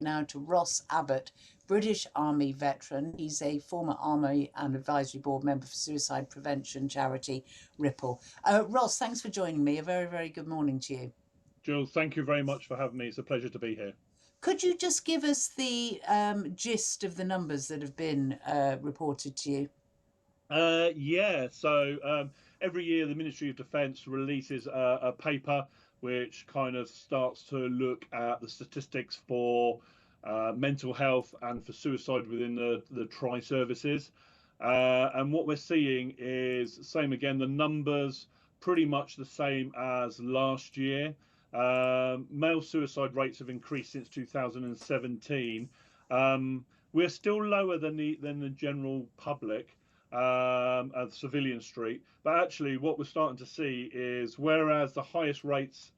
now to Ross Abbott, British Army veteran. He's a former Army and Advisory Board member for suicide prevention charity Ripple. Ross, thanks for joining me. A very, very good morning to you. Jules, thank you very much for having me. It's a pleasure to be here. Could you just give us the gist of the numbers that have been reported to you? So every year the Ministry of Defence releases a paper which kind of starts to look at the statistics for mental health and for suicide within the tri-services. And what we're seeing is same again, the numbers pretty much the same as last year. Male suicide rates have increased since 2017. We're still lower than the general public at Civilian Street. But actually, what we're starting to see is whereas the highest rates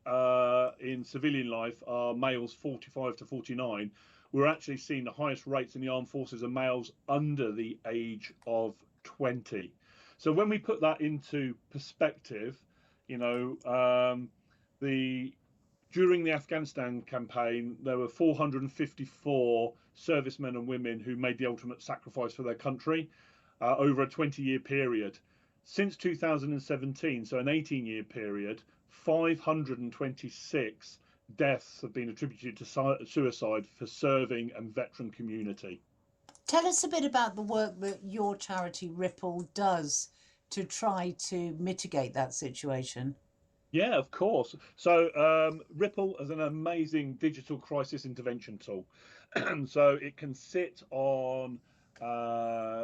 in civilian life are males 45 to 49, we're actually seeing the highest rates in the armed forces are males under the age of 20. So when we put that into perspective, during the Afghanistan campaign, there were 454 servicemen and women who made the ultimate sacrifice for their country over a 20-year period. Since 2017, so an 18-year period, 526 deaths have been attributed to suicide for serving and veteran community. Tell us a bit about the work that your charity Ripple does to try to mitigate that situation. Yeah, of course. So Ripple is an amazing digital crisis intervention tool. So it can sit on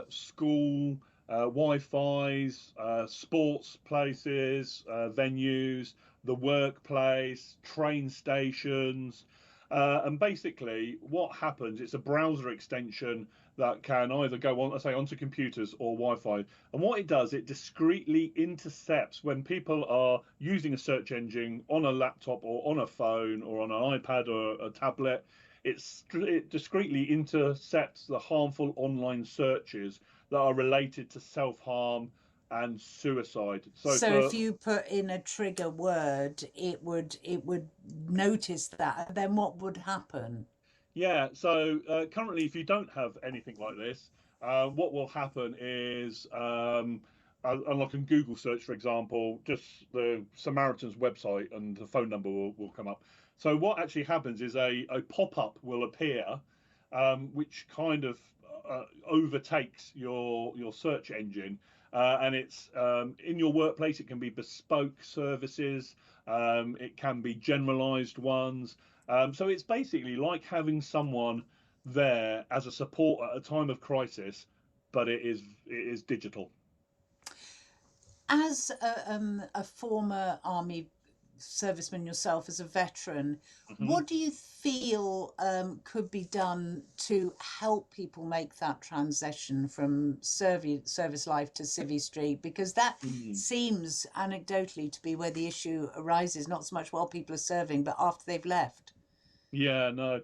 school Wi-Fi's, sports places, venues, the workplace, train stations. And basically, what happens? It's a browser extension that can either go on, let's say, onto computers or Wi-Fi. And what it does, it discreetly intercepts when people are using a search engine on a laptop or on a phone or on an iPad or a tablet. It discreetly intercepts the harmful online searches that are related to self-harm and suicide. So if you put in a trigger word, it would notice that. And then what would happen? Yeah, so currently, if you don't have anything like this, what will happen is, unlike in Google search, for example, just the Samaritan's website and the phone number will come up. So what actually happens is a pop-up will appear, which kind of overtakes your search engine. And it's in your workplace, it can be bespoke services, it can be generalized ones. So it's basically like having someone there as a support at a time of crisis, but it is digital. As a former army serviceman yourself, as a veteran, Mhm. what do you feel could be done to help people make that transition from service life to civvy street? Because that Mm. seems anecdotally to be where the issue arises, not so much while people are serving, but after they've left. Yeah, no.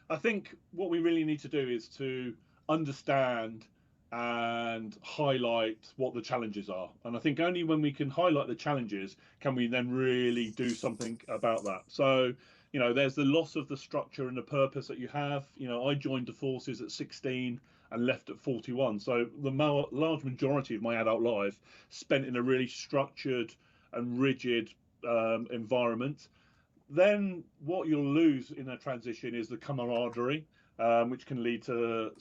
I think what we really need to do is to understand and highlight what the challenges are. And I think only when we can highlight the challenges can we then really do something about that. So, there's the loss of the structure and the purpose that you have. I joined the forces at 16 and left at 41. So the large majority of my adult life spent in a really structured and rigid environment. Then what you'll lose in a transition is the camaraderie, which can lead to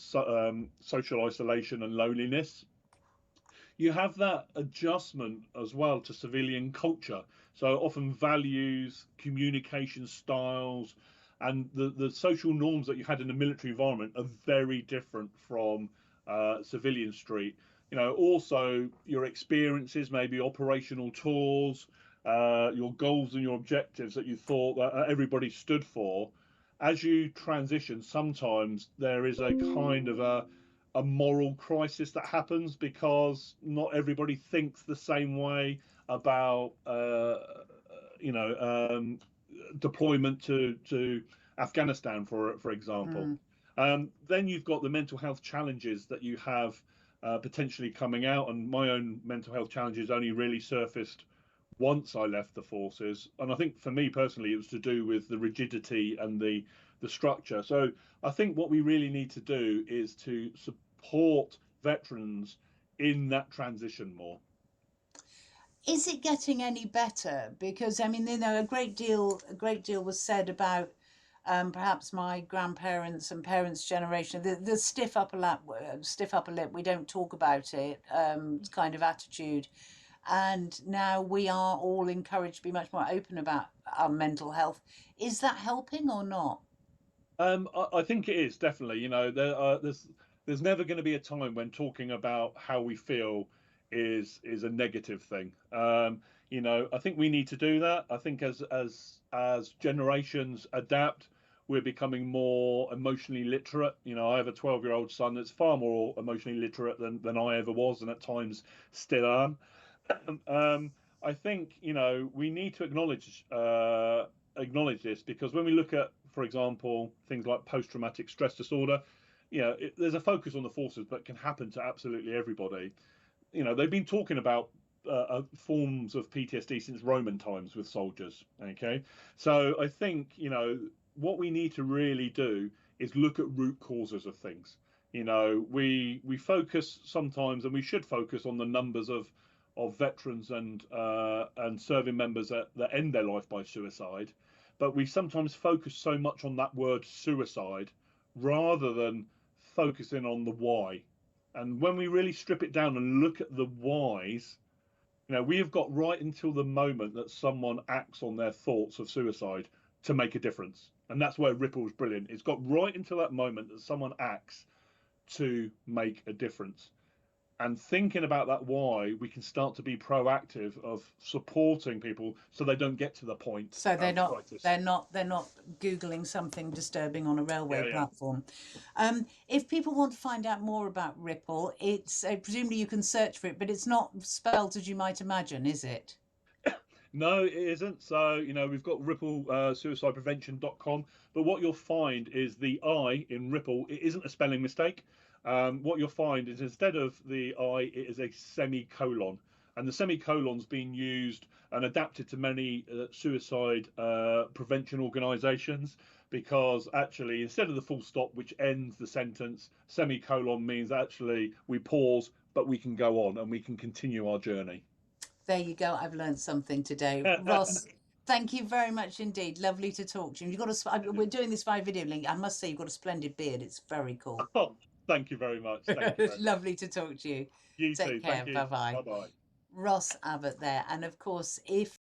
social isolation and loneliness. You have that adjustment as well to civilian culture. So often values, communication styles, and the social norms that you had in the military environment are very different from civilian street. Also your experiences, maybe operational tours, your goals and your objectives that you thought that everybody stood for. As you transition, sometimes there is a kind of a moral crisis that happens because not everybody thinks the same way about deployment to Afghanistan, for example. Mm. Then you've got the mental health challenges that you have potentially coming out, and my own mental health challenges only really surfaced once I left the forces. And I think for me personally, it was to do with the rigidity and the the structure. So I think what we really need to do is to support veterans in that transition more. Is it getting any better? Because I mean, a great deal was said about perhaps my grandparents and parents' generation, the stiff upper lip. We don't talk about it, kind of attitude. And now we are all encouraged to be much more open about our mental health. Is that helping or not? I think it is definitely. There's never going to be a time when talking about how we feel is a negative thing. I think we need to do that. I think as generations adapt, we're becoming more emotionally literate. I have a 12-year-old son that's far more emotionally literate than I ever was, and at times still am. I think we need to acknowledge this, because when we look at, for example, things like post-traumatic stress disorder, there's a focus on the forces, but can happen to absolutely everybody. They've been talking about forms of PTSD since Roman times with soldiers. Okay, so I think what we need to really do is look at root causes of things. We focus sometimes, and we should focus on the numbers of veterans and serving members that end their life by suicide, but we sometimes focus so much on that word suicide rather than focusing on the why. And when we really strip it down and look at the whys, we have got right until the moment that someone acts on their thoughts of suicide to make a difference. And that's where Ripple is brilliant. It's got right until that moment that someone acts to make a difference. And thinking about that why, we can start to be proactive of supporting people so they don't get to the point. So they're not Googling something disturbing on a railway platform. If people want to find out more about Ripple, it's presumably you can search for it, but it's not spelled as you might imagine, is it? No, it isn't. So, we've got Ripple suicideprevention.com, but what you'll find is the I in Ripple, it isn't a spelling mistake. What you'll find is instead of the I, it is a semicolon. And the semicolon's been used and adapted to many suicide prevention organisations, because actually, instead of the full stop, which ends the sentence, semicolon means actually we pause, but we can go on and we can continue our journey. There you go. I've learned something today. Ross, thank you very much indeed. Lovely to talk to you. We're doing this via video link. I must say, you've got a splendid beard. It's very cool. Oh, thank you very much. Thank you very Lovely to talk to you. You Take too. care. Thank you. Bye-bye. Bye-bye. Ross Abbott there. And of course, if